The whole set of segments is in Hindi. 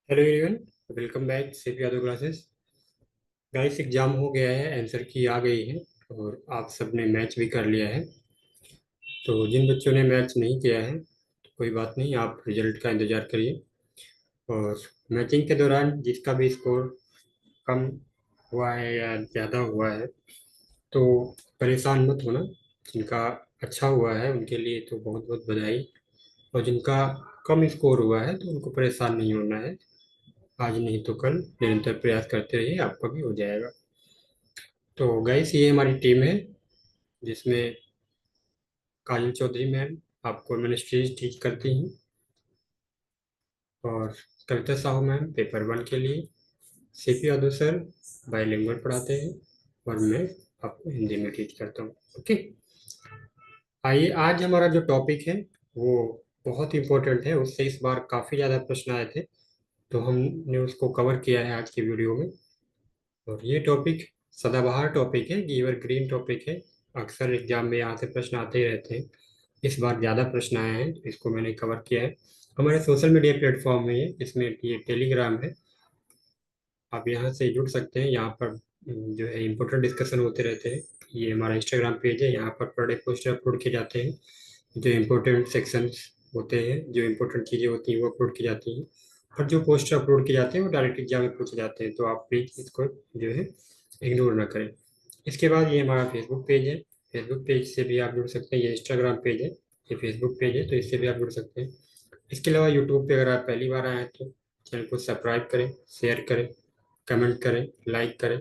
Hello everyone, welcome back CP Yadav classes. Guys, exam हो गया है, आंसर की आ गई है और आप सबने मैच भी कर लिया है। तो जिन बच्चों ने मैच नहीं किया है तो कोई बात नहीं, आप रिजल्ट का इंतज़ार करिए। और मैचिंग के दौरान जिसका भी स्कोर कम हुआ है या ज़्यादा हुआ है तो परेशान मत होना। जिनका अच्छा हुआ है उनके लिए तो बहुत बहुत बधाई, और जिनका कम स्कोर हुआ है तो उनको परेशान नहीं होना है। आज नहीं तो कल निरंतर प्रयास करते रहिए, आपका भी हो जाएगा। तो गाइस, ये हमारी टीम है जिसमें काजल चौधरी मैम आपको केमिस्ट्री टीच करती हैं, और कविता साहू मैम पेपर वन के लिए, सीपी यादव सर बाइलिंगुअल पढ़ाते हैं, और मैं आपको हिंदी में टीच करता हूँ। ओके, आइए, आज हमारा जो टॉपिक है वो बहुत इंपॉर्टेंट है। उससे इस बार काफ़ी ज़्यादा प्रश्न आए थे तो हमने उसको कवर किया है आज की वीडियो में। और ये टॉपिक सदाबहार टॉपिक है, ये एवरग्रीन टॉपिक है। अक्सर एग्जाम में यहाँ से प्रश्न आते ही रहते हैं। इस बार ज़्यादा प्रश्न आए हैं तो इसको मैंने कवर किया है। हमारे सोशल मीडिया प्लेटफॉर्म में इसमें ये टेलीग्राम है, आप यहाँ से जुड़ सकते हैं। यहाँ पर जो है इम्पोर्टेंट डिस्कशन होते रहते हैं। ये हमारा इंस्टाग्राम पेज है, यहाँ पर पर डे पोस्टर अपलोड किए जाते हैं। जो इम्पोर्टेंट सेक्शंस होते हैं, जो इम्पोर्टेंट चीज़ें होती हैं वो अपलोड की जाती हैं, और जो पोस्टर अपलोड किए जाते हैं वो डायरेक्ट एग्जाम में पूछे जाते हैं। तो आप प्लीज़ इसको जो है इग्नोर ना करें। इसके बाद ये हमारा फेसबुक पेज है, फेसबुक पेज से भी आप जुड़ सकते हैं। ये इंस्टाग्राम पेज है, ये फेसबुक पेज है, तो इससे भी आप जुड़ सकते हैं। इसके अलावा यूट्यूब पे अगर आप पहली बार आए हैं तो चैनल को सब्सक्राइब करें, शेयर करें, कमेंट करें, लाइक करें।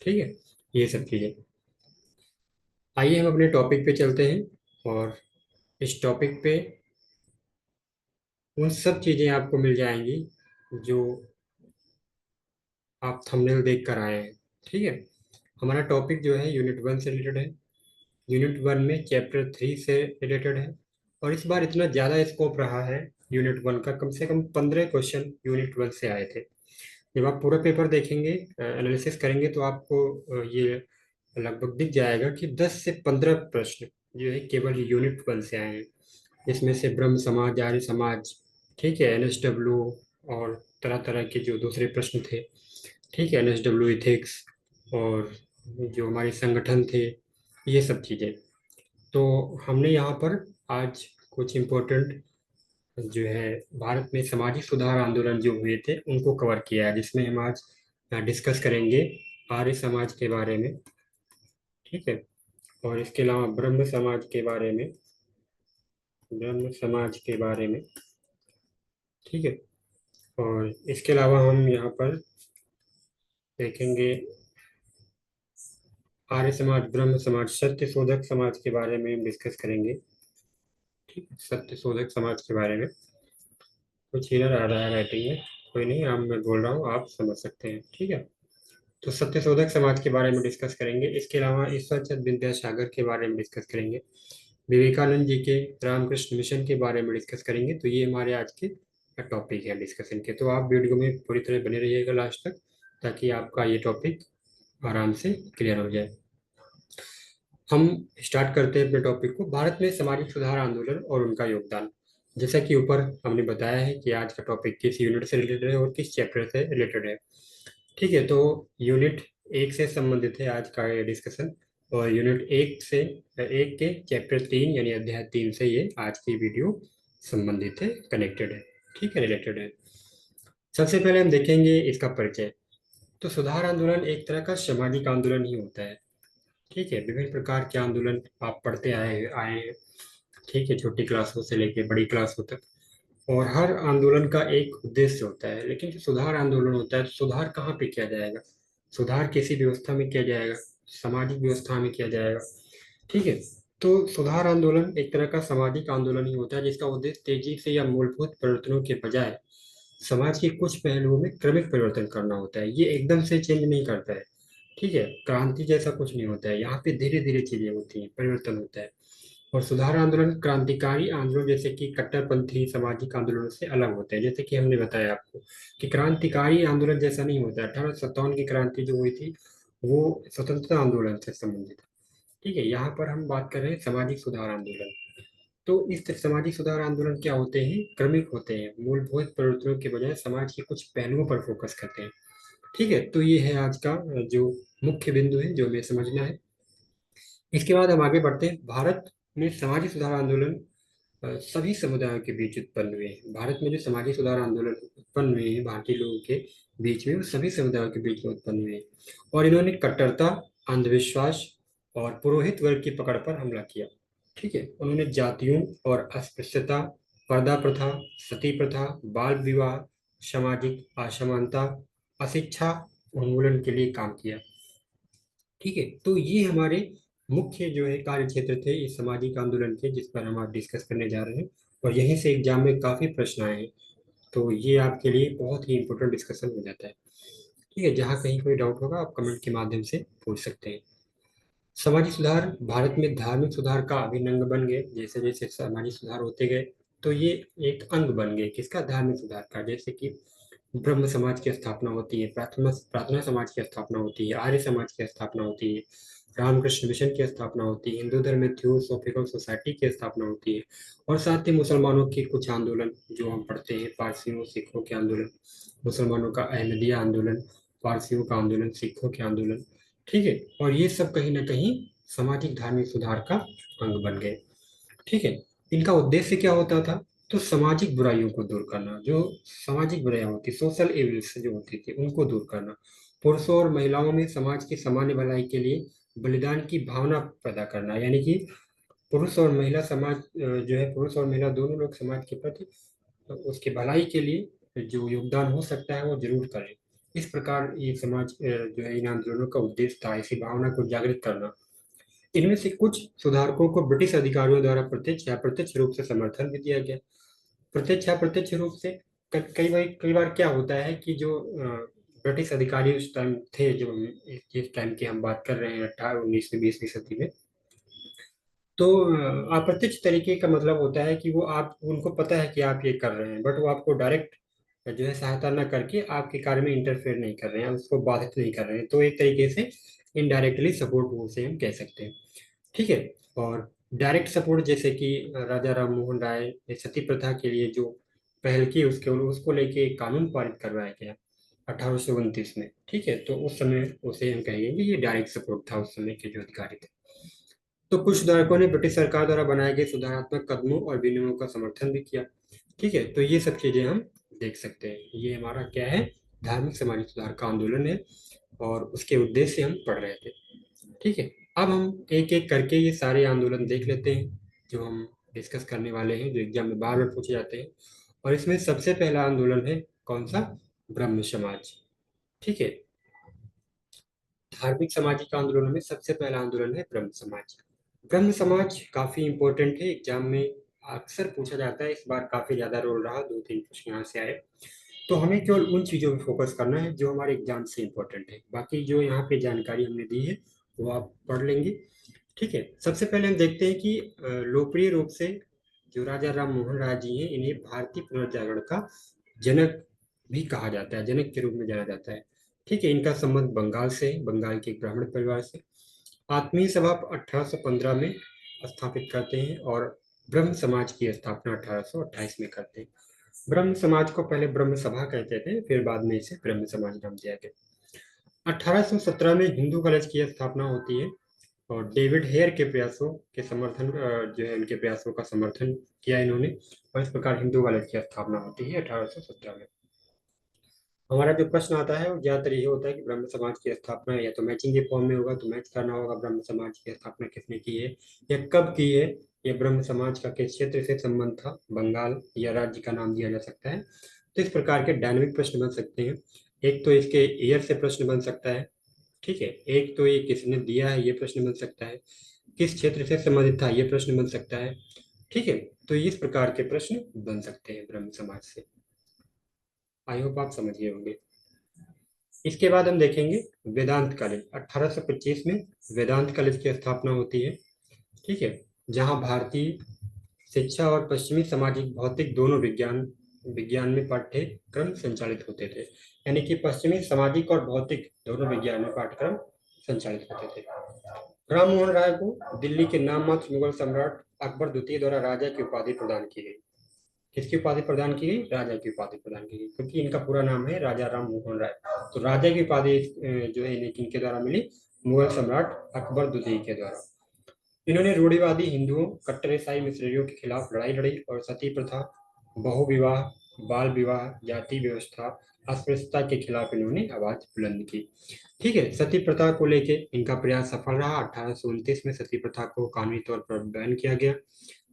ठीक है, ये सब चीज़ें। आइए हम अपने टॉपिक पे चलते हैं, और इस टॉपिक पे उन सब चीज़ें आपको मिल जाएंगी जो आप थंबनेल देख कर आए हैं। ठीक है, हमारा टॉपिक जो है यूनिट वन से रिलेटेड है। यूनिट वन में चैप्टर थ्री से रिलेटेड है, और इस बार इतना ज़्यादा स्कोप रहा है यूनिट वन का, कम से कम 15 क्वेश्चन यूनिट वन से आए थे। जब आप पूरा पेपर देखेंगे, एनालिसिस करेंगे, तो आपको ये लगभग दिख जाएगा कि 10 से 15 प्रश्न जो है केवल यूनिट वन से आए हैं। इसमें से ब्रह्म समाज, आर्य समाज, ठीक है, एनएसडब्ल्यू, और तरह तरह के जो दूसरे प्रश्न थे, ठीक है, एनएसडब्ल्यू इथिक्स, और जो हमारे संगठन थे, ये सब चीज़ें। तो हमने यहाँ पर आज कुछ इम्पोर्टेंट जो है भारत में सामाजिक सुधार आंदोलन जो हुए थे उनको कवर किया है, जिसमें हम आज डिस्कस करेंगे आर्य समाज के बारे में। ठीक है, और इसके अलावा ब्रह्म समाज के बारे में, ब्रह्म समाज के बारे में। ठीक है, और इसके अलावा हम यहाँ पर देखेंगे आर्य समाज, ब्रह्म समाज, सत्य शोधक समाज के बारे में हम डिस्कस करेंगे। ठीक है, सत्य शोधक समाज के बारे में। कुछ एरर आ रहा है राइटिंग में, कोई नहीं, आप, मैं बोल रहा हूँ, आप समझ सकते हैं। ठीक है, तो सत्य शोधक समाज के बारे में डिस्कस करेंगे। इसके अलावा ईश्वर चंद्र विद्यासागर के बारे में डिस्कस करेंगे। विवेकानंद जी के रामकृष्ण मिशन के बारे में डिस्कस करेंगे। तो ये हमारे आज के टॉपिक है डिस्कशन के। तो आप वीडियो में पूरी तरह बने रहिएगा लास्ट तक, ताकि आपका ये टॉपिक आराम से क्लियर हो जाए। हम स्टार्ट करते हैं अपने टॉपिक को, भारत में सामाजिक सुधार आंदोलन और उनका योगदान। जैसा कि ऊपर हमने बताया है कि आज का टॉपिक किस यूनिट से रिलेटेड है और किस चैप्टर से रिलेटेड है। ठीक है, तो यूनिट एक से संबंधित है आज का ये डिस्कशन, और यूनिट एक के चैप्टर तीन यानी अध्याय तीन से ये आज की वीडियो संबंधित है, कनेक्टेड है। ठीक है, रिलेटेड है। सबसे पहले हम देखेंगे इसका परिचय। तो सुधार आंदोलन एक तरह का सामाजिक आंदोलन ही होता है। ठीक है, विभिन्न प्रकार के आंदोलन आप पढ़ते आए आए हैं, ठीक है, छोटी क्लासों से लेके बड़ी क्लासों तक। और हर आंदोलन का एक उद्देश्य होता है, लेकिन जो सुधार आंदोलन होता है तो सुधार कहाँ पे किया जाएगा? सुधार किसी व्यवस्था में किया जाएगा, सामाजिक व्यवस्था में किया जाएगा। ठीक है, तो सुधार आंदोलन एक तरह का सामाजिक आंदोलन ही होता है, जिसका उद्देश्य तेजी से या मूलभूत परिवर्तनों के बजाय समाज के कुछ पहलुओं में क्रमिक परिवर्तन करना होता है। ये एकदम से चेंज नहीं करता है। ठीक है, क्रांति जैसा कुछ नहीं होता है, यहाँ पे धीरे धीरे चीजें होती हैं, परिवर्तन होता है। और सुधार आंदोलन क्रांतिकारी आंदोलन जैसे कि कट्टरपंथी सामाजिक आंदोलनों से अलग होते हैं। जैसे कि हमने बताया आपको कि क्रांतिकारी आंदोलन जैसा नहीं होता है। 1857 की क्रांति जो हुई थी वो स्वतंत्रता आंदोलन से संबंधित है। ठीक है, यहाँ पर हम बात कर रहे हैं सामाजिक सुधार आंदोलन। तो इस तरह सामाजिक सुधार आंदोलन क्या होते हैं, क्रमिक होते हैं, मूलभूत प्रवृत्तियों के बजाय समाज के कुछ पहलुओं पर फोकस करते हैं। ठीक है, तो ये है आज का जो मुख्य बिंदु है जो हमें समझना है। इसके बाद हम आगे बढ़ते हैं। भारत में सामाजिक सुधार आंदोलन सभी समुदायों के बीच उत्पन्न हुए हैं। भारत में जो सामाजिक सुधार आंदोलन उत्पन्न हुए हैं भारतीय लोगों के बीच में, वो सभी समुदायों के बीच में उत्पन्न हुए हैं। और इन्होंने कट्टरता, अंधविश्वास और पुरोहित वर्ग की पकड़ पर हमला किया। ठीक है, उन्होंने जातियों और अस्पृश्यता, पर्दा प्रथा, सती प्रथा, बाल विवाह, सामाजिक असमानता, अशिक्षा उन्मूलन के लिए काम किया। ठीक है, तो ये हमारे मुख्य जो है कार्य क्षेत्र थे इस सामाजिक आंदोलन के, जिस पर हम आज डिस्कस करने जा रहे हैं। और यहीं से एग्जाम में काफी प्रश्न आए हैं, तो ये आपके लिए बहुत ही इंपॉर्टेंट डिस्कशन हो जाता है। ठीक है, जहाँ कहीं कोई डाउट होगा आप कमेंट के माध्यम से पूछ सकते हैं। सामाजिक सुधार भारत में धार्मिक सुधार का अभिन्न अंग बन गए। जैसे जैसे सामाजिक सुधार होते गए तो ये एक अंग बन गए किसका, धार्मिक सुधार का। जैसे कि ब्रह्म समाज की स्थापना होती है, प्रार्थना प्रार्थना समाज की स्थापना होती है, आर्य समाज की स्थापना होती है, रामकृष्ण मिशन की स्थापना होती है, हिंदू धर्म में थियोसॉफिकल सोसाइटी की स्थापना होती है। और साथ ही मुसलमानों के कुछ आंदोलन जो हम पढ़ते हैं, पारसियों सिखों के आंदोलन, मुसलमानों का अहमदिया आंदोलन, पारसियों का आंदोलन, सिखों के आंदोलन। ठीक है, और ये सब कहीं ना कहीं सामाजिक धार्मिक सुधार का अंग बन गए। ठीक है, इनका उद्देश्य क्या होता था, तो सामाजिक बुराइयों को दूर करना। जो सामाजिक बुराइयां होती, सोशल एविल्स जो होती थी, उनको दूर करना। पुरुषों और महिलाओं में समाज की सामान्य भलाई के लिए बलिदान की भावना पैदा करना, यानी कि पुरुष और महिला समाज जो है, पुरुष और महिला दोनों लोग समाज के प्रति उसके भलाई के लिए जो योगदान हो सकता है वो जरूर करें। इस प्रकार ये समाज जो है इन आंदोलनों का उद्देश्य था, इसी भावना को जागृत करना। इनमें से कुछ सुधारकों को ब्रिटिश अधिकारियों द्वारा प्रत्यक्ष या अप्रत्यक्ष रूप से समर्थन भी दिया गया। प्रत्यक्ष या प्रत्यक्ष रूप से कई बार क्या होता है कि जो ब्रिटिश अधिकारी उस टाइम थे, जो जिस टाइम की हम बात कर रहे हैं 19वीं 20वीं सदी में, तो अप्रत्यक्ष तरीके का मतलब होता है कि वो आप उनको पता है कि आप ये कर रहे हैं, बट वो आपको डायरेक्ट जो है सहायता न करके आपके कार्य में इंटरफेयर नहीं कर रहे हैं, उसको बाधित नहीं कर रहे हैं। तो एक तरीके से इनडायरेक्टली सपोर्ट उसे हम कह सकते हैं। ठीक है, और डायरेक्ट सपोर्ट जैसे कि राजा राम मोहन राय ने सती प्रथा के लिए जो पहल की, उसके उसको लेके एक कानून पारित करवाया गया 1829 में। ठीक है, तो उस समय उसे हम कहेंगे कि ये डायरेक्ट सपोर्ट था उस समय के जो अधिकारी थे। तो कुछ सुधारकों ने ब्रिटिश सरकार द्वारा बनाए गए सुधारात्मक कदमों और विनियमों का समर्थन भी किया। ठीक है, तो ये सब चीजें हम देख सकते हैं। ये हमारा क्या है, धार्मिक सामाजिक सुधार का आंदोलन है, और उसके उद्देश्य हम पढ़ रहे थे। ठीक है, अब हम एक एक करके ये सारे आंदोलन देख लेते हैं जो हम डिस्कस करने वाले हैं, जो एग्जाम में बार बार पूछे जाते हैं। और इसमें सबसे पहला आंदोलन है कौन सा, ब्रह्म समाज। ठीक है, धार्मिक सामाजिक आंदोलनों में सबसे पहला आंदोलन है ब्रह्म समाज। ब्रह्म समाज काफी इंपॉर्टेंट है, एग्जाम में अक्सर पूछा जाता है। इस बार काफी ज्यादा रोल रहा, 2-3 प्रश्न यहाँ से आए। तो हमें केवल उन चीजों पे फोकस करना है जो हमारे एग्जाम से इंपॉर्टेंट है। बाकी जो यहाँ पे जानकारी हमने दी है वो आप पढ़ लेंगे। ठीक है, सबसे पहले हम देखते हैं कि लोकप्रिय रूप से जो राजा राम मोहन राय जी हैं, इन्हें भारतीय पुनर्जागरण का जनक भी कहा जाता है, जनक के रूप में जाना जाता है। ठीक है, इनका संबंध बंगाल से है, बंगाल के एक ब्राह्मण परिवार से। आत्मीय सभा 1815 में स्थापित करते हैं, और ब्रह्म समाज की स्थापना 1828 में करते हैं। ब्रह्म समाज को पहले ब्रह्म सभा कहते थे, फिर बाद में इसे ब्रह्म समाज नाम दिया गया। 1817 में हिंदू कॉलेज की स्थापना होती है, और डेविड हेयर के प्रयासों के समर्थन जो है उनके प्रयासों का समर्थन किया इन्होंने, और इस प्रकार हिंदू कॉलेज की स्थापना होती है 1817 में। हमारा जो प्रश्न आता है वो ज्यादातर ये होता है कि ब्रह्म समाज की स्थापना या तो मैचिंग के फॉर्म में होगा, तो मैच करना होगा ब्रह्म समाज की स्थापना किसने की है या कब की है, या ब्रह्म समाज का किस क्षेत्र से संबंध था, बंगाल या राज्य का नाम दिया जा सकता है। तो इस प्रकार के डायनेमिक प्रश्न बन सकते हैं। एक तो इसके ईयर से प्रश्न बन सकता है। ठीक है, एक तो ये किसने दिया है ये प्रश्न बन सकता है, किस क्षेत्र से संबंधित था ये प्रश्न बन सकता है। ठीक है, तो इस प्रकार के प्रश्न बन सकते हैं ब्रह्म समाज से। आई होप आप समझ गए होंगे। इसके बाद हम देखेंगे वेदांत कॉलेज। 1825 में वेदांत कॉलेज की स्थापना होती है। ठीक है, जहां भारतीय शिक्षा और पश्चिमी सामाजिक भौतिक दोनों विज्ञान विज्ञान में पाठ्यक्रम संचालित होते थे। यानी कि पश्चिमी सामाजिक और भौतिक दोनों विज्ञान में पाठ्यक्रम संचालित होते थे। राम मोहन राय को दिल्ली के नाम मात्र मुगल सम्राट अकबर द्वितीय द्वारा राजा की उपाधि प्रदान की गई। किसकी उपाधि प्रदान की गई? राजा की उपाधि प्रदान की गई, क्योंकि इनका पूरा नाम है राजा राम मोहन राय। तो राजा की उपाधि जो है इन्हें किनके द्वारा मिली? मुगल सम्राट अकबर द्वितीय के द्वारा। इन्होंने रूढ़िवादी हिंदुओं, कट्टर ईसाई मिशनरियों के खिलाफ लड़ाई लड़ी और सती प्रथा, बहुविवाह, बाल विवाह, जाति व्यवस्था, अस्पृश्यता के खिलाफ इन्होंने आवाज बुलंद की। ठीक है, सती प्रथा को लेके इनका प्रयास सफल रहा। 1829 में सती प्रथा को कानूनी तौर पर बैन किया गया।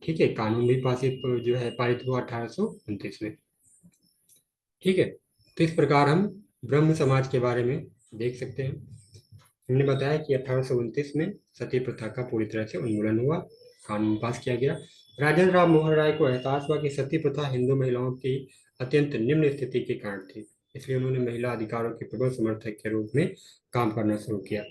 ठीक है, कानून भी पासित जो है पारित हुआ 1829 में। ठीक है, तो इस प्रकार हम ब्रह्म समाज के बारे में देख सकते हैं। हमने बताया कि 1829 में सती प्रथा का पूरी तरह से उन्मूलन हुआ, कानून पास किया गया। राजेंद्र राम मोहन राय को एहसास हुआ कि सती प्रथा हिंदू महिलाओं की अत्यंत निम्न स्थिति के कारण थी, इसलिए उन्होंने महिला अधिकारों के प्रबल समर्थक के रूप में काम करना शुरू किया।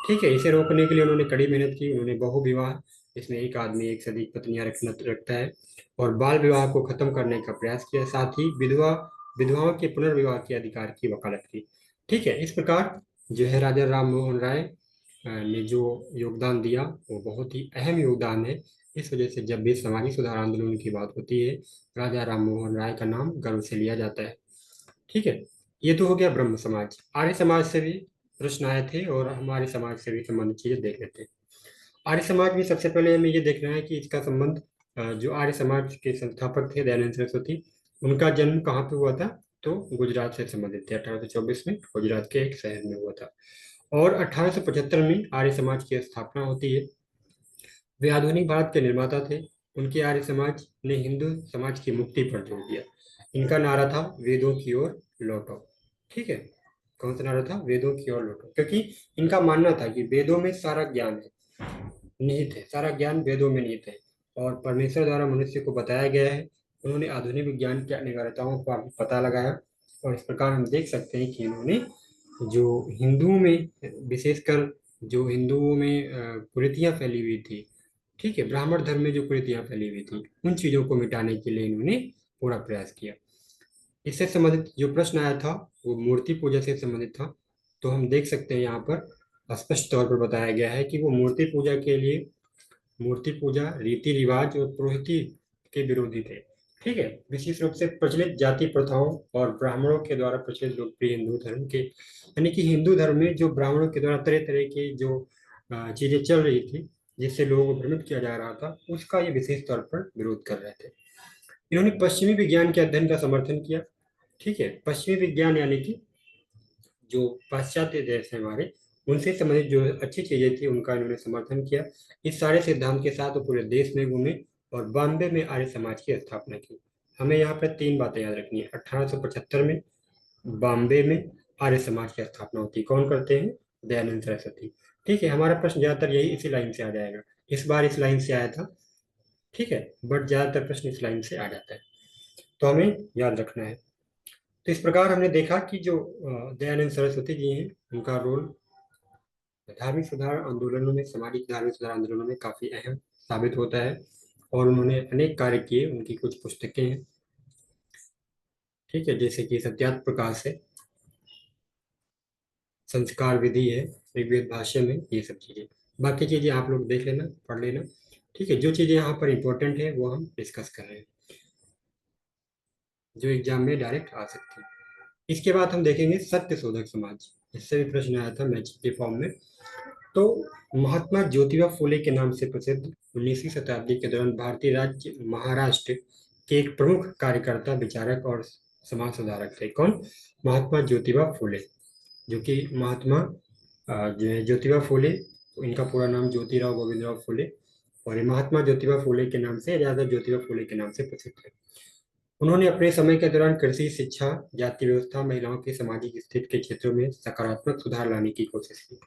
ठीक है, इसे रोकने के लिए उन्होंने कड़ी मेहनत की। उन्होंने बहुविवाह, इसमें एक आदमी एक से अधिक पत्नियां रखता है, और बाल विवाह को खत्म करने का प्रयास किया। साथ ही विधवाओं के पुनर्विवाह के अधिकार की वकालत की। ठीक है, इस प्रकार जो है राजा राम मोहन राय ने जो योगदान दिया वो बहुत ही अहम योगदान है। इस वजह से जब भी सामाजिक सुधार आंदोलन की बात होती है, राजा राम मोहन राय का नाम गर्व से लिया जाता है। ठीक है, ये तो हो गया ब्रह्म समाज। आर्य समाज से भी प्रश्न आए थे और हम आर्य समाज से भी संबंधित चीजें देख लेते हैं। आर्य समाज में सबसे पहले हमें ये देखना है कि इसका संबंध जो आर्य समाज के संस्थापक थे दयानंद सरस्वती, उनका जन्म कहाँ पे हुआ था? तो गुजरात से संबंधित थे। 1824 में गुजरात के एक शहर में हुआ था, और 1875 में आर्य समाज की स्थापना होती है। वे आधुनिक भारत के निर्माता थे। उनके आर्य समाज ने हिंदू समाज की मुक्ति पर जोर दिया। इनका नारा था वेदों की ओर लौटो। ठीक है, कौन सा नारा था? वेदों की ओर लौटो, क्योंकि इनका मानना था कि वेदों में सारा ज्ञान है, निहित है, सारा ज्ञान वेदों में निहित है और परमेश्वर द्वारा मनुष्य को बताया गया है। उन्होंने आधुनिक विज्ञान की अनिवार्यताओं का भी पता लगाया, और इस प्रकार हम देख सकते हैं कि इन्होंने जो हिंदुओं में, विशेषकर जो हिंदुओं में कुरीतियां फैली हुई थी, ठीक है, ब्राह्मण धर्म में जो कुरीतियां फैली हुई थी, उन चीजों को मिटाने के लिए इन्होंने पूरा प्रयास किया। इससे संबंधित जो प्रश्न आया था वो मूर्ति पूजा से संबंधित था। तो हम देख सकते हैं यहाँ पर स्पष्ट तौर पर बताया गया है कि वो मूर्ति पूजा के लिए, मूर्ति पूजा रीति रिवाज और पुरोहिती के विरोधी थे। ठीक है, विशेष रूप से प्रचलित जाति प्रथाओं और ब्राह्मणों के द्वारा प्रचलित लोकप्रिय हिंदू धर्म के, यानी कि हिंदू धर्म में जो ब्राह्मणों के द्वारा तरह तरह की जो चीजें चल रही थी, जिससे लोगों को भ्रमित किया जा रहा था, उसका ये विशेष तौर पर विरोध कर रहे थे। इन्होंने पश्चिमी विज्ञान के अध्ययन का समर्थन किया। ठीक है, पश्चिमी विज्ञान यानी कि जो पाश्चात्य देश है हमारे, उनसे संबंधित जो अच्छी चीजें थी उनका इन्होंने समर्थन किया। इस सारे सिद्धांत के साथ वो पूरे देश में घूमे और बॉम्बे में आर्य समाज की स्थापना की। हमें यहाँ पर तीन बातें याद रखनी है। 1875 में बॉम्बे में आर्य समाज की स्थापना होती है। कौन करते हैं? दयानंद सरस्वती। ठीक है, हमारा प्रश्न ज्यादातर यही इसी लाइन से आ जाएगा। इस बार इस लाइन से आया था, ठीक है, बट ज्यादातर प्रश्न इस लाइन से आ जाता है, तो हमें याद रखना है। तो इस प्रकार हमने देखा कि जो दयानंद सरस्वती जी हैं, उनका रोल धार्मिक सुधार आंदोलनों में, सामाजिक धार्मिक सुधार आंदोलनों में काफी अहम साबित होता है, और उन्होंने अनेक कार्य किए। उनकी कुछ पुस्तकें हैं, ठीक है, जैसे कि सत्यार्थ प्रकाश है, संस्कार विधि है, ऋग्वेद भाष्य में, ये सब चीजें। बाकी चीजें आप लोग देख लेना, पढ़ लेना। ठीक है, जो चीजें यहाँ पर इंपॉर्टेंट है वो हम डिस्कस कर रहे हैं, जो एग्जाम में डायरेक्ट आ सकती है। इसके बाद हम देखेंगे सत्य शोधक समाज। इससे भी प्रश्न आया था मैच के फॉर्म में। तो महात्मा ज्योतिबा फुले के नाम से प्रसिद्ध 19वीं शताब्दी के दौरान भारतीय राज्य महाराष्ट्र के एक प्रमुख कार्यकर्ता, विचारक और समाज सुधारक थे। कौन? महात्मा ज्योतिबा फुले, जो कि महात्मा जो है ज्योतिबा फुले, इनका पूरा नाम ज्योतिराव गोविंदराव फुले, और ये महात्मा ज्योतिबा फुले के नाम से, ज्यादा ज्योतिबा फुले के नाम से प्रसिद्ध है। उन्होंने अपने समय के दौरान कृषि, शिक्षा, जाति व्यवस्था, महिलाओं की सामाजिक स्थिति के क्षेत्रों में सकारात्मक सुधार लाने की कोशिश की।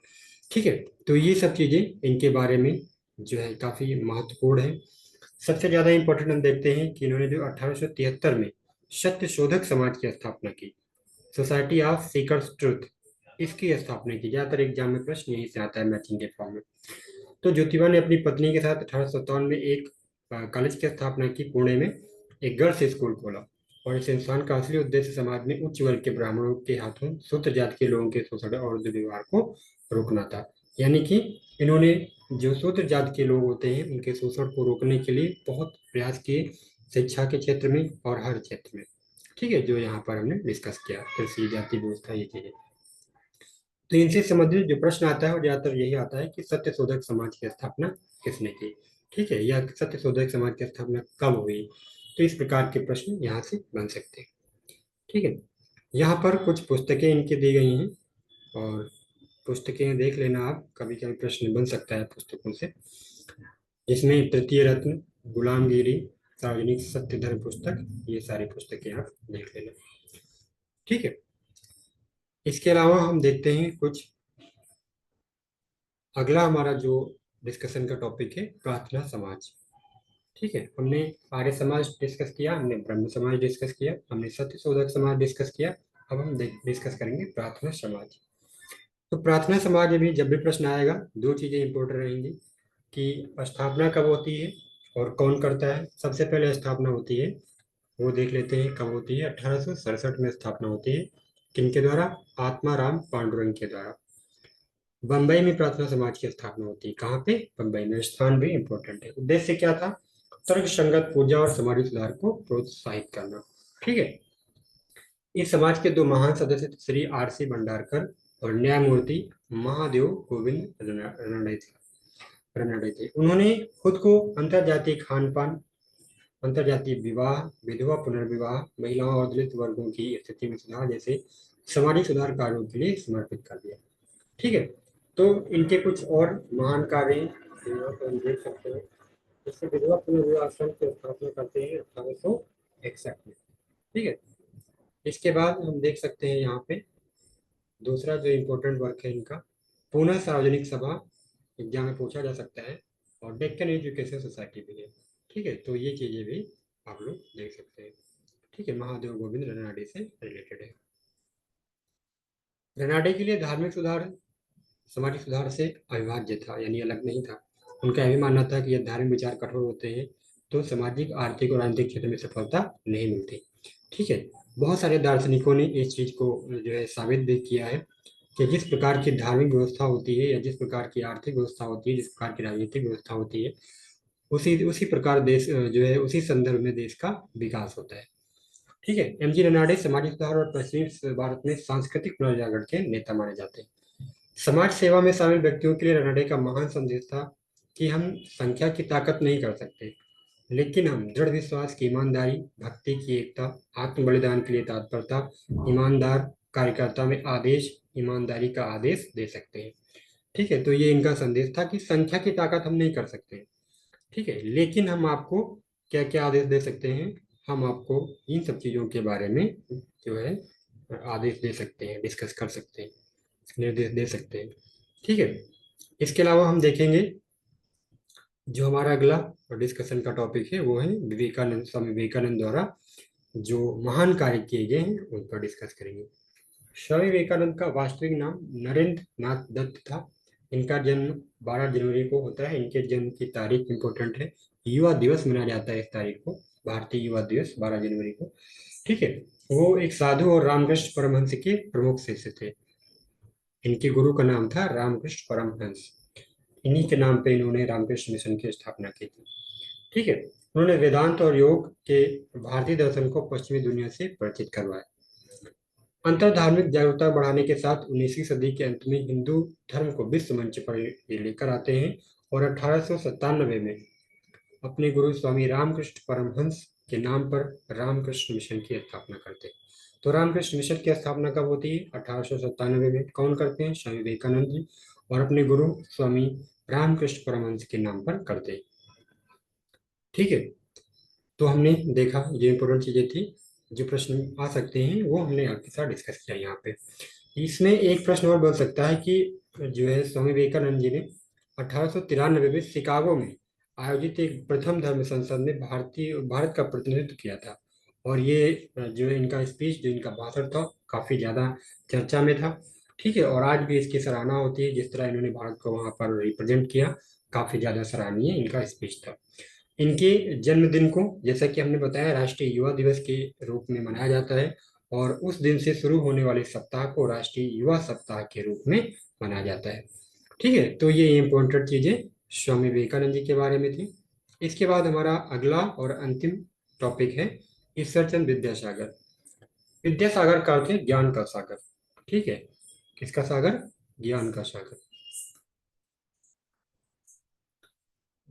ठीक है, तो ये सब चीजें इनके बारे में जो है काफी महत्वपूर्ण है। सबसे ज्यादा इंपॉर्टेंट हम देखते हैं कि इन्होंने जो 1873 में सत्य शोधक समाज की स्थापना की, सोसाइटी ऑफ सीकर्स ट्रुथ, इसकी स्थापना की। ज्यादातर एग्जाम में प्रश्न यहीं से आता है मैचिंग के फॉर्म में। तो ज्योतिबा ने अपनी पत्नी के साथ 1857 में एक कॉलेज की स्थापना की। पुणे में एक गर्ल्स स्कूल खोला, और इस संस्थान का असली उद्देश्य समाज में उच्च वर्ग के ब्राह्मणों के हाथों शूद्र जाति के लोगों के शोषण और दुर्व्यवहार को रोकना था। यानी कि इन्होंने जो शूद्र जात के लोग होते हैं उनके शोषण को रोकने के लिए बहुत प्रयास किए, शिक्षा के क्षेत्र में और हर क्षेत्र में। ठीक है, जो यहाँ पर हमने डिस्कस किया, कृषि, जाति व्यवस्था, ये चीजें। तो इनसे संबंधित जो प्रश्न आता है वो ज्यादातर यही आता है कि सत्य शोधक समाज की स्थापना किसने की। ठीक है, या सत्य शोधक समाज की स्थापना कब हुई। तो इस प्रकार के प्रश्न यहाँ से बन सकते हैं। ठीक है, यहाँ पर कुछ पुस्तकें इनकी दी गई हैं, और पुस्तकें देख लेना आप, कभी कभी प्रश्न बन सकता है पुस्तकों से। इसमें तृतीय रत्न, गुलामगिरी, सार्वजनिक सत्य धर्म पुस्तक, ये सारी पुस्तकें आप देख लेना। ठीक है, इसके अलावा हम देखते हैं कुछ, अगला हमारा जो डिस्कशन का टॉपिक है प्रार्थना समाज। ठीक है, हमने आर्य समाज डिस्कस किया, हमने ब्रह्म समाज डिस्कस किया, हमने सत्य शोधक समाज डिस्कस किया। अब हम डिस्कस करेंगे प्रार्थना समाज। तो प्रार्थना समाज में भी जब भी प्रश्न आएगा, दो चीजें इंपॉर्टेंट रहेंगी कि स्थापना कब होती है और कौन करता है। सबसे पहले स्थापना होती है, वो देख लेते हैं कब होती है। 1867 में स्थापना होती है। किनके द्वारा? आत्माराम पांडुरंग के द्वारा। बंबई में प्रार्थना समाज की स्थापना होती है। कहाँ पे? बंबई में। स्थान भी इंपॉर्टेंट है। उद्देश्य क्या था? तर्क संगत पूजा और सामाजिक सुधार को प्रोत्साहित करना। ठीक है, इस समाज के दो महान सदस्य श्री आर.सी. भंडारकर और न्यायमूर्ति महादेव गोविंद रनड़े थे। उन्होंने खुद को अंतरजातीय खान पान, अंतरजातीय विवाह, विधवा पुनर्विवाह, महिलाओं और दलित वर्गों की स्थिति में सुधार जैसे सामाजिक सुधार कार्यों के लिए समर्पित कर दिया। ठीक है, तो इनके कुछ और महान कार्य हैं, यहाँ पर हम देख सकते हैं। इससे विधवा पुनर्विवाह आश्रम की स्थापना करते हैं 1861 में। ठीक है, इसके बाद हम देख सकते हैं यहाँ पे दूसरा जो इम्पोर्टेंट वर्क है इनका, पुनः सार्वजनिक सभा, एग्जाम में पूछा जा सकता है, और डेक्कन एजुकेशन सोसाइटी भी है। ठीक है, तो ये चीजें भी आप लोग देख सकते हैं। ठीक है, महादेव गोविंद रनाडे से रिलेटेड है। रनाडे के लिए धार्मिक सुधार सामाजिक सुधार से अविभाज्य था, यानी अलग नहीं था। उनका यह भी मानना था कि यदि धार्मिक विचार कठोर होते हैं तो सामाजिक, आर्थिक और राजनीतिक क्षेत्र में सफलता नहीं मिलती। ठीक है, बहुत सारे दार्शनिकों ने इस चीज को जो है साबित भी किया है कि जिस प्रकार की धार्मिक व्यवस्था होती है, या जिस प्रकार की आर्थिक व्यवस्था होती है, जिस प्रकार की राजनीतिक व्यवस्था होती है, उसी उसी प्रकार देश जो है उसी संदर्भ में देश का विकास होता है। ठीक है, एमजी रनाडे सामाजिक सुधार और पश्चिमी भारत में सांस्कृतिक पुनर्जागरण के नेता माने जाते हैं। समाज सेवा में शामिल व्यक्तियों के लिए रनाडे का महान संदेश था कि हम संख्या की ताकत नहीं कर सकते, लेकिन हम दृढ़ विश्वास की, ईमानदारी, भक्ति की एकता, आत्म बलिदान के लिए तत्परता, ईमानदार कार्यकर्ता में आदेश, ईमानदारी का आदेश दे सकते हैं। ठीक है, तो ये इनका संदेश था कि संख्या की ताकत हम नहीं कर सकते। ठीक है, लेकिन हम आपको क्या क्या आदेश दे सकते हैं? हम आपको इन सब चीजों के बारे में जो है आदेश दे सकते हैं, डिस्कस कर सकते हैं, निर्देश दे सकते हैं। ठीक है, इसके अलावा हम देखेंगे जो हमारा अगला डिस्कशन का टॉपिक है वो है विवेकानंद, स्वामी विवेकानंद द्वारा जो महान कार्य किए गए हैं उन पर डिस्कस करेंगे। स्वामी विवेकानंद का वास्तविक नाम नरेंद्र नाथ दत्त था। इनका जन्म 12 जनवरी को होता है। इनके जन्म की तारीख इंपॉर्टेंट है, युवा दिवस मनाया जाता है इस तारीख को, भारतीय युवा दिवस 12 जनवरी को। ठीक है, वो एक साधु और रामकृष्ण परमहंस के प्रमुख शिष्य थे। इनके गुरु का नाम था रामकृष्ण परमहंस। इन्हीं के नाम पे इन्होंने रामकृष्ण मिशन की स्थापना की थी। ठीक है, उन्होंने वेदांत और योग के भारतीय दर्शन को पश्चिमी दुनिया से परिचित करवाया। अंतर धार्मिक जागरूकता बढ़ाने के साथ 19वीं सदी के अंत में हिंदू धर्म को विश्व मंच पर ये लेकर आते हैं, और 1897 में अपने गुरु स्वामी रामकृष्ण परमहंस के नाम पर रामकृष्ण मिशन की स्थापना करते हैं। तो रामकृष्ण मिशन की स्थापना कब होती है? 1897 में। कौन करते हैं? स्वामी विवेकानंद जी, और अपने गुरु स्वामी रामकृष्ण परमहंस के नाम पर करते हैं। ठीक है, तो हमने देखा ये इंपॉर्टेंट चीजें थी, जो प्रश्न आ सकते हैं वो हमने आपके साथ डिस्कस किया यहाँ पे। इसमें एक प्रश्न और बन सकता है कि जो है स्वामी विवेकानंद जी ने 1893 में शिकागो में आयोजित एक प्रथम धर्म संसद में भारत का प्रतिनिधित्व किया था, और ये जो है इनका स्पीच, जो इनका भाषण था, काफी ज्यादा चर्चा में था। ठीक है, और आज भी इसकी सराहना होती है, जिस तरह इन्होंने भारत को वहां पर रिप्रेजेंट किया, काफी ज्यादा सराहनीय इनका स्पीच था। इनके जन्मदिन को, जैसा कि हमने बताया, राष्ट्रीय युवा दिवस के रूप में मनाया जाता है, और उस दिन से शुरू होने वाले सप्ताह को राष्ट्रीय युवा सप्ताह के रूप में मनाया जाता है। ठीक है, तो ये इम्पोर्टेंट चीजें स्वामी विवेकानंद जी के बारे में थी। इसके बाद हमारा अगला और अंतिम टॉपिक है ईश्वरचंद विद्यासागर। विद्यासागर का अर्थ है ज्ञान का सागर। ठीक है, किसका सागर? ज्ञान का सागर।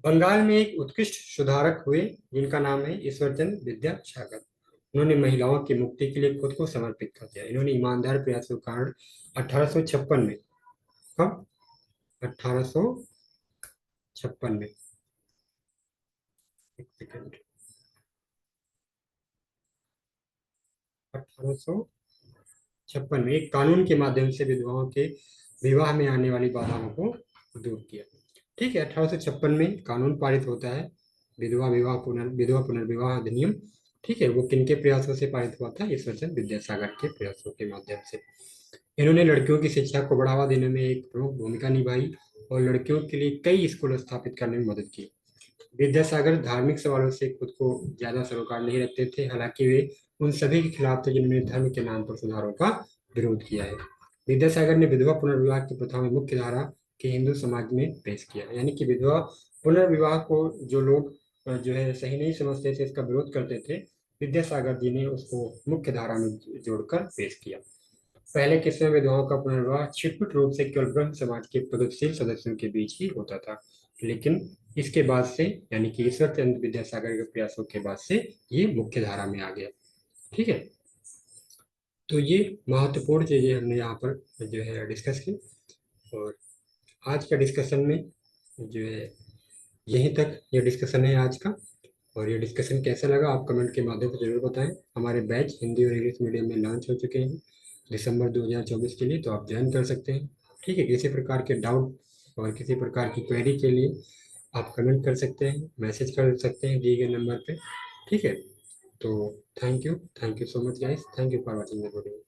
बंगाल में एक उत्कृष्ट सुधारक हुए जिनका नाम है ईश्वरचंद विद्यासागर। उन्होंने महिलाओं की मुक्ति के लिए खुद को समर्पित कर दिया। इन्होंने ईमानदार प्रयासों के कारण 1856 में, कब? 1856 में, एक सेकंड, 1856 में एक कानून के माध्यम से विधवाओं के विवाह में आने वाली बाधाओं को दूर किया। ठीक है, 1856 में कानून पारित होता है, विधवा पुनर्विवाह अधिनियम। ठीक है, वो किनके प्रयासों से पारित हुआ था? ईश्वरचंद विद्यासागर के प्रयासों के माध्यम से। इन्होंने लड़कियों की शिक्षा को बढ़ावा देने में एक प्रमुख भूमिका निभाई और लड़कियों के लिए कई स्कूल स्थापित करने में मदद की। विद्यासागर धार्मिक सवालों से खुद को ज्यादा सरोकार नहीं रखते थे, हालांकि वे उन सभी के खिलाफ थे जिन्होंने धर्म के नाम पर सुधारों का विरोध किया है। विद्यासागर ने विधवा पुनर्विवाह की प्रथा में मुख्य धारा के हिंदू समाज में पेश किया, यानी कि विधवा पुनर्विवाह को जो लोग जो है सही नहीं समझते थे, इसका विरोध करते थे, विद्यासागर जी ने उसको मुख्य धारा में जोड़कर पेश किया। पहले के समय विधवाओं का पुनर्विवाह छिटपुट रूप से केवल ब्रह्म समाज के प्रगतिशील सदस्यों के बीच ही होता था, लेकिन इसके बाद से, यानी कि ईश्वर चंद्र विद्यासागर के प्रयासों के बाद से ये मुख्य धारा में आ गया। ठीक है, तो ये महत्वपूर्ण चीजें हमने यहाँ पर जो है डिस्कस की। और आज का डिस्कशन में जो है यहीं तक ये डिस्कशन है आज का। और ये डिस्कशन कैसा लगा आप कमेंट के माध्यम से जरूर बताएं। हमारे बैच हिंदी और इंग्लिश मीडियम में लॉन्च हो चुके हैं दिसंबर 2024 के लिए, तो आप ज्वाइन कर सकते हैं। ठीक है, किसी प्रकार के डाउट और किसी प्रकार की क्वेरी के लिए आप कमेंट कर सकते हैं, मैसेज कर सकते हैं दिए गए नंबर पे। ठीक है, तो thank you so much guys, thank you for watching the video.